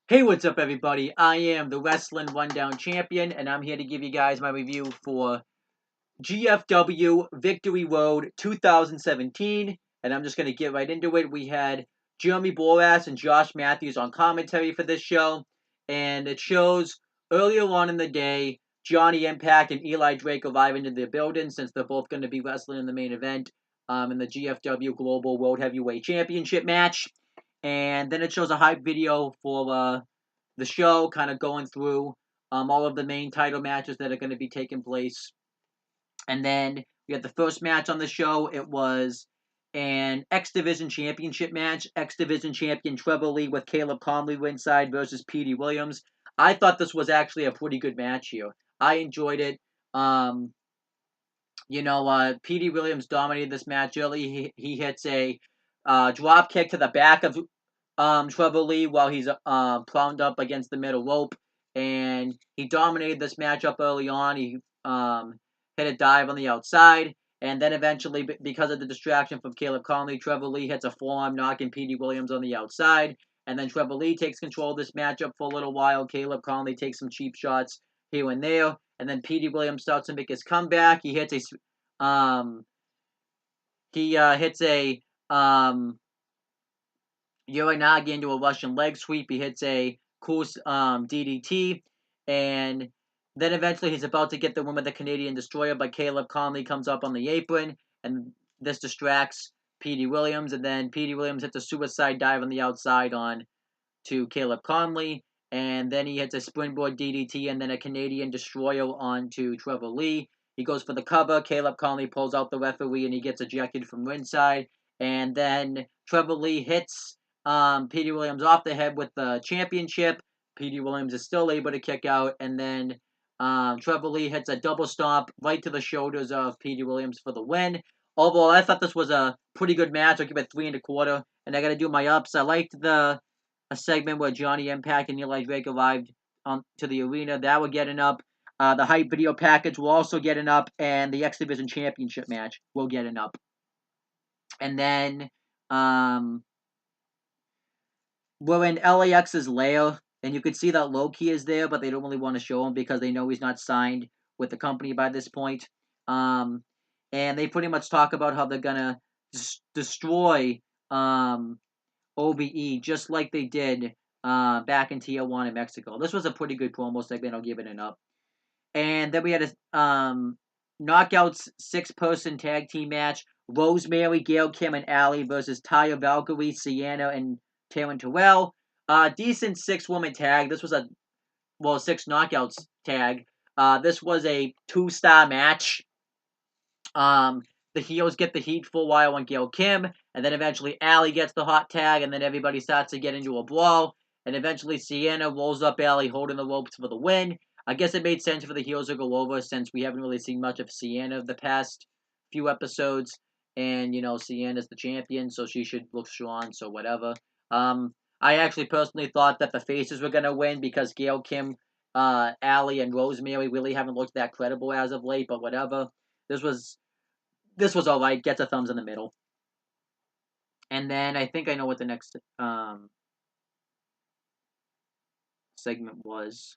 Hey, what's up, everybody? I am the Wrestling Rundown Champion, and I'm here to give you guys my review for G.F.W. Victory Road 2017. And I'm just going to get right into it. We had Jeremy Boras and Josh Matthews on commentary for this show. And it shows earlier on in the day, Johnny Impact and Eli Drake arrive into the building since they're both going to be wrestling in the main event in the G.F.W. Global World Heavyweight Championship match. And then it shows a hype video for the show, kind of going through all of the main title matches that are going to be taking place. And then we had the first match on the show. It was an X Division Championship match. X Division Champion Treble with Caleb Conley ringside versus Petey Williams. I thought this was actually a pretty good match here. I enjoyed it. Petey Williams dominated this match early. He hits a drop kick to the back of Trevor Lee while he's plowned up against the middle rope, and he dominated this matchup early on. He hit a dive on the outside, and then eventually, because of the distraction from Caleb Conley, Trevor Lee hits a forearm, knocking Petey Williams on the outside, and then Trevor Lee takes control of this matchup for a little while. Caleb Conley takes some cheap shots here and there, and then Petey Williams starts to make his comeback. He hits a Uranagi into a Russian leg sweep. He hits a cool DDT, and then eventually he's about to get the win with the Canadian Destroyer, but Caleb Conley comes up on the apron, and this distracts Petey Williams, and then Petey Williams hits a suicide dive on the outside on to Caleb Conley, and then he hits a springboard DDT and then a Canadian Destroyer onto Trevor Lee. He goes for the cover. Caleb Conley pulls out the referee, and he gets ejected from ringside, and then Trevor Lee hits Petey Williams off the head with the championship. Petey Williams is still able to kick out, and then Trevor Lee hits a double stomp right to the shoulders of Petey Williams for the win. Overall, I thought this was a pretty good match. I'll give it 3 1/4, and I got to do my ups. I liked a segment where Johnny Impact and Eli Drake arrived to the arena. That will get an up. The hype video package will also get an up, and the X Division Championship match will get an up. And then we're in LAX's lair, and you could see that Loki is there, but they don't really want to show him because they know he's not signed with the company by this point. And they pretty much talk about how they're gonna destroy OBE just like they did back in Tijuana, Mexico. This was a pretty good promo segment. I'll give it an up. And then we had a knockouts 6-person tag team match. Rosemary, Gail Kim, and Allie versus Taya Valkyrie, Sienna, and Taryn Terrell. Decent 6-woman tag. This was 6 knockouts tag. This was a 2-star match. The heels get the heat for a while on Gail Kim, and then eventually Allie gets the hot tag, and then everybody starts to get into a brawl, and eventually Sienna rolls up Allie holding the ropes for the win. I guess it made sense for the heels to go over since we haven't really seen much of Sienna the past few episodes, and Sienna's the champion, so she should look strong, so whatever. I actually personally thought that the faces were gonna win because Gail Kim, Allie, and Rosemary really haven't looked that credible as of late, but whatever. This was alright, gets a thumbs in the middle. And then I think I know what the next segment was.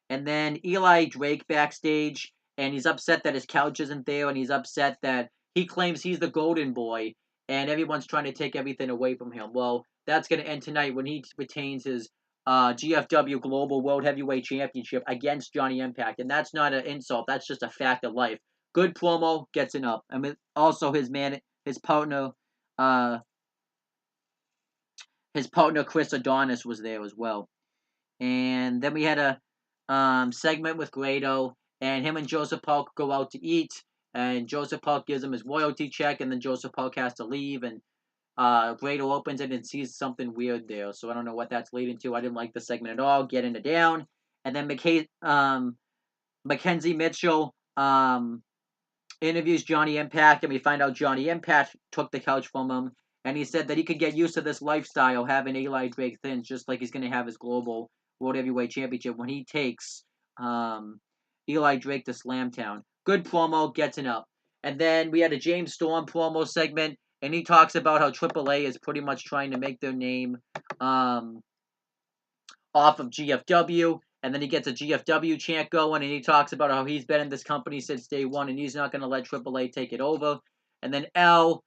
And then Eli Drake backstage, and he's upset that his couch isn't there, and he's upset that he claims he's the golden boy, and everyone's trying to take everything away from him. Well, that's going to end tonight when he retains his G.F.W. Global World Heavyweight Championship against Johnny Impact, and that's not an insult. That's just a fact of life. Good promo, gets an up. I mean, also his partner Chris Adonis was there as well. And then we had a segment with Grado, and him and Joseph Park go out to eat, and Joseph Park gives him his royalty check, and then Joseph Park has to leave, and Grado opens it and sees something weird there, so I don't know what that's leading to. I didn't like the segment at all. Getting it down, and then Mackenzie Mitchell interviews Johnny Impact, and we find out Johnny Impact took the couch from him, and he said that he could get used to this lifestyle, having Eli Drake Finch, just like he's going to have his global World Heavyweight Championship when he takes Eli Drake to Slamtown. Good promo, gets an up. And then we had a James Storm promo segment, and he talks about how AAA is pretty much trying to make their name off of G.F.W. And then he gets a G.F.W. chant going, and he talks about how he's been in this company since day one, and he's not going to let AAA take it over. And then Tiano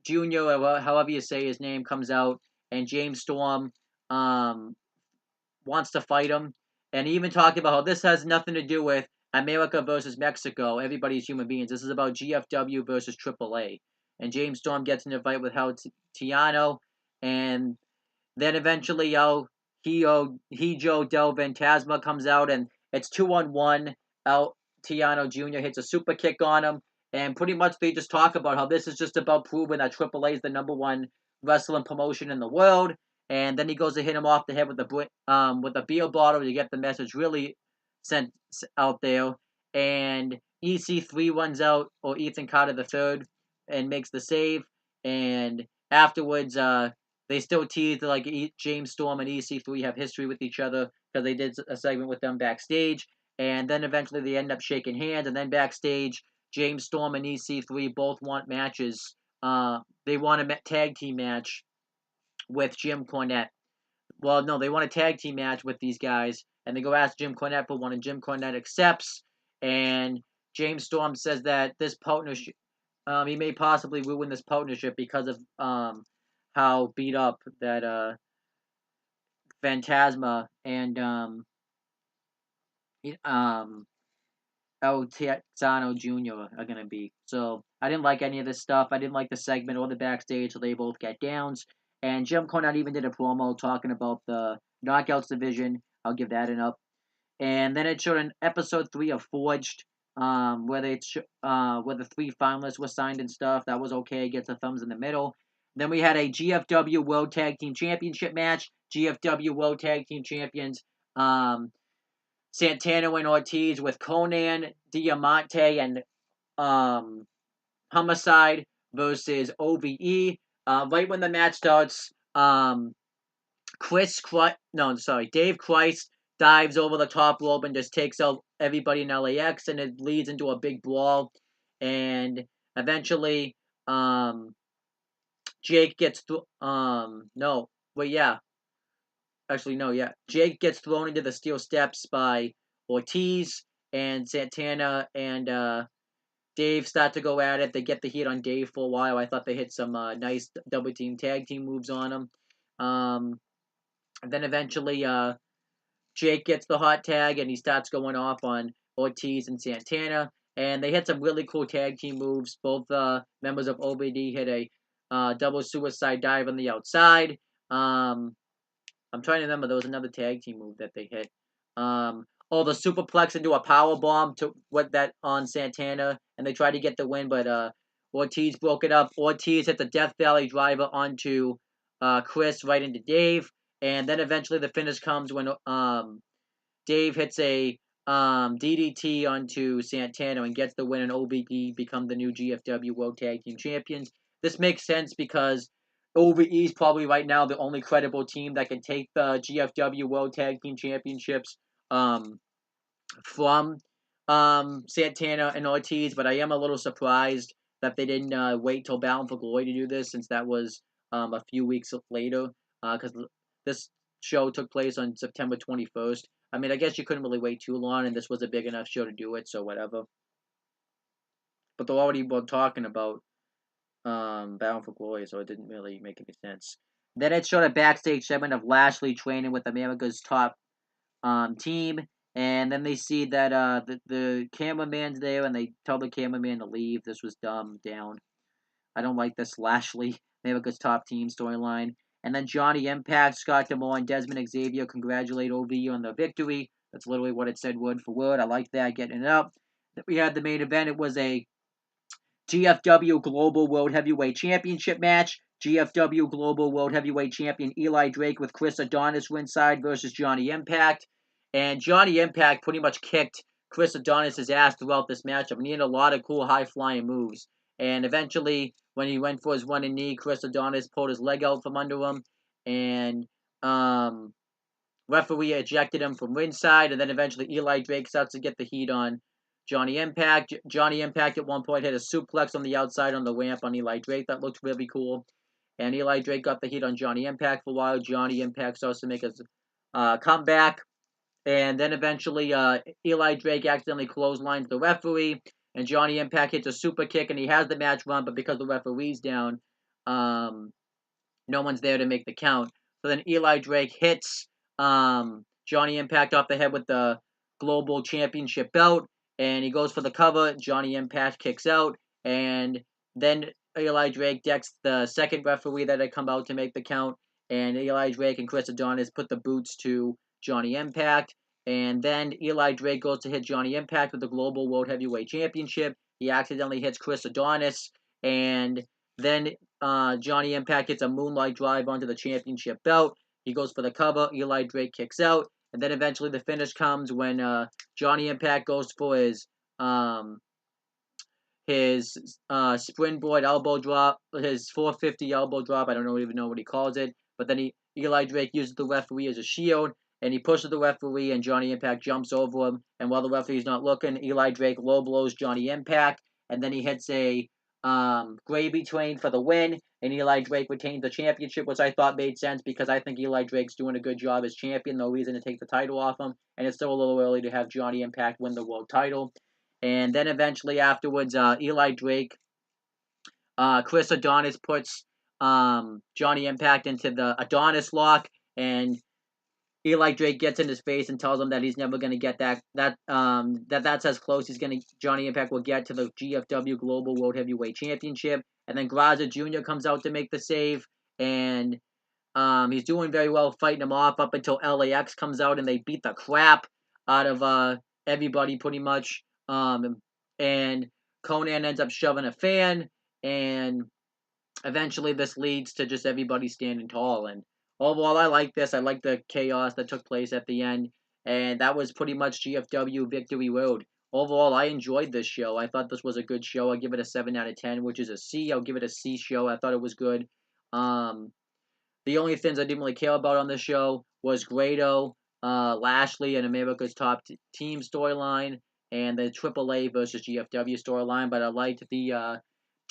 Jr., or however you say his name, comes out, and James Storm wants to fight him. And he even talked about how this has nothing to do with America versus Mexico. Everybody's human beings. This is about G.F.W. versus AAA. And James Storm gets in a fight with Tiano, and then eventually, Hijo Del Fantasma comes out, and it's 2-on-1. Tiano Jr. hits a super kick on him, and pretty much they just talk about how this is just about proving that AAA is the #1 wrestling promotion in the world. And then he goes to hit him off the head with a beer bottle to get the message really sent out there. And EC3 runs out, or Ethan Carter III, and makes the save. And afterwards, they still tease like James Storm and EC3 have history with each other because they did a segment with them backstage. And then eventually they end up shaking hands. And then backstage, James Storm and EC3 both want matches. They want a tag team match with Jim Cornette. Well, no, they want a tag team match with these guys. And they go ask Jim Cornette for one, and Jim Cornette accepts. And James Storm says that this partnership, he may possibly ruin this partnership because of how beat up that Phantasma and El Tiano Jr. are gonna be. So I didn't like any of this stuff. I didn't like the segment or the backstage. So they both get downs. And Jim Cornette even did a promo talking about the Knockouts division. I'll give that an up. And then it showed in episode 3 of Forged, where the 3 finalists were signed and stuff. That was okay. Gets a thumbs in the middle. Then we had a GFW World Tag Team Championship match. GFW World Tag Team Champions Santana and Ortiz with Conan, Diamante, and Homicide versus OVE. Right when the match starts, Dave Christ dives over the top rope and just takes out everybody in LAX, and it leads into a big brawl. And eventually, Jake gets Jake gets thrown into the steel steps by Ortiz, and Santana and Dave start to go at it. They get the heat on Dave for a while. I thought they hit some nice double team tag team moves on him. And then eventually, Jake gets the hot tag, and he starts going off on Ortiz and Santana. And they hit some really cool tag team moves. Both members of OBD hit a double suicide dive on the outside. I'm trying to remember. There was another tag team move that they hit. The superplex into a power bomb to what that on Santana, and they tried to get the win, but Ortiz broke it up. Ortiz hit the Death Valley driver onto Chris right into Dave, and then eventually the finish comes when Dave hits a DDT onto Santana and gets the win, and OBD become the new GFW World Tag Team Champions. This makes sense because OVE is probably right now the only credible team that can take the GFW World Tag Team Championships from Santana and Ortiz, but I am a little surprised that they didn't wait till Bound for Glory to do this, since that was a few weeks later, because this show took place on September 21st. I mean, I guess you couldn't really wait too long, and this was a big enough show to do it, so whatever. But they're already talking about Bound for Glory, so it didn't really make any sense. Then it showed a backstage segment of Lashley training with America's top team, and then they see that the cameraman's there, and they tell the cameraman to leave. This was dumbed down. I don't like this Lashley, America's top team storyline. And then Johnny Impact, Scott D'Amore, and Desmond Xavier congratulate OVE on the victory. That's literally what it said word for word. I like that, getting it up. Then we had the main event. It was a GFW Global World Heavyweight Championship match. GFW Global World Heavyweight Champion Eli Drake with Chris Adonis ringside versus Johnny Impact. And Johnny Impact pretty much kicked Chris Adonis' ass throughout this matchup. And he had a lot of cool high-flying moves. And eventually, when he went for his running knee, Chris Adonis pulled his leg out from under him. And referee ejected him from ringside. And then eventually Eli Drake starts to get the heat on Johnny Impact. Johnny Impact at one point hit a suplex on the outside on the ramp on Eli Drake. That looked really cool. And Eli Drake got the heat on Johnny Impact for a while. Johnny Impact starts to make his comeback. And then eventually Eli Drake accidentally clotheslines the referee. And Johnny Impact hits a super kick and he has the match run. But because the referee's down, no one's there to make the count. So then Eli Drake hits Johnny Impact off the head with the Global Championship belt. And he goes for the cover. Johnny Impact kicks out. And then Eli Drake decks the second referee that had come out to make the count. And Eli Drake and Chris Adonis put the boots to Johnny Impact. And then Eli Drake goes to hit Johnny Impact with the Global World Heavyweight Championship. He accidentally hits Chris Adonis. And then Johnny Impact hits a moonlight drive onto the championship belt. He goes for the cover. Eli Drake kicks out. And then eventually the finish comes when Johnny Impact goes for his springboard elbow drop, his 450 elbow drop. I don't even know what he calls it. But then Eli Drake uses the referee as a shield, and he pushes the referee, and Johnny Impact jumps over him. And while the referee's not looking, Eli Drake low blows Johnny Impact, and then he hits a gravy train for the win, and Eli Drake retains the championship, which I thought made sense because I think Eli Drake's doing a good job as champion. No reason to take the title off him, and it's still a little early to have Johnny Impact win the world title. And then eventually afterwards, Eli Drake, Chris Adonis puts Johnny Impact into the Adonis lock, and Eli Drake gets in his face and tells him that he's never going to get that's as close Johnny Impact will get to the G.F.W. Global World Heavyweight Championship. And then Graza Jr. comes out to make the save, and he's doing very well fighting him off up until LAX comes out and they beat the crap out of everybody pretty much. And Conan ends up shoving a fan, and eventually this leads to just everybody standing tall. And overall, I like this. I like the chaos that took place at the end. And that was pretty much GFW Victory Road. Overall, I enjoyed this show. I thought this was a good show. I'll give it a 7 out of 10, which is a C. I'll give it a C show. I thought it was good. The only things I didn't really care about on this show was Grado, Lashley, and America's Top Team storyline, and the AAA versus GFW storyline. But I liked the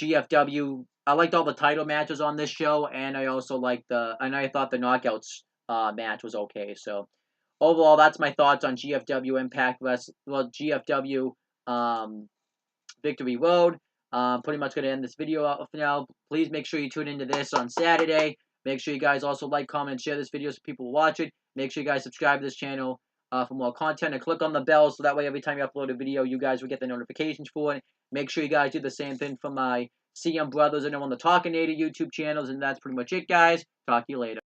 GFW. I liked all the title matches on this show, and I also liked and I thought the Knockouts match was okay. So overall, that's my thoughts on GFW Impact GFW Victory Road. Pretty much going to end this video off now. Please make sure you tune into this on Saturday. Make sure you guys also like, comment, and share this video so people will watch it. Make sure you guys subscribe to this channel for more content and click on the bell so that way every time you upload a video, you guys will get the notifications for it. Make sure you guys do the same thing for my CM Brothers and on the Talking 80 YouTube channels. And that's pretty much it, guys. Talk to you later.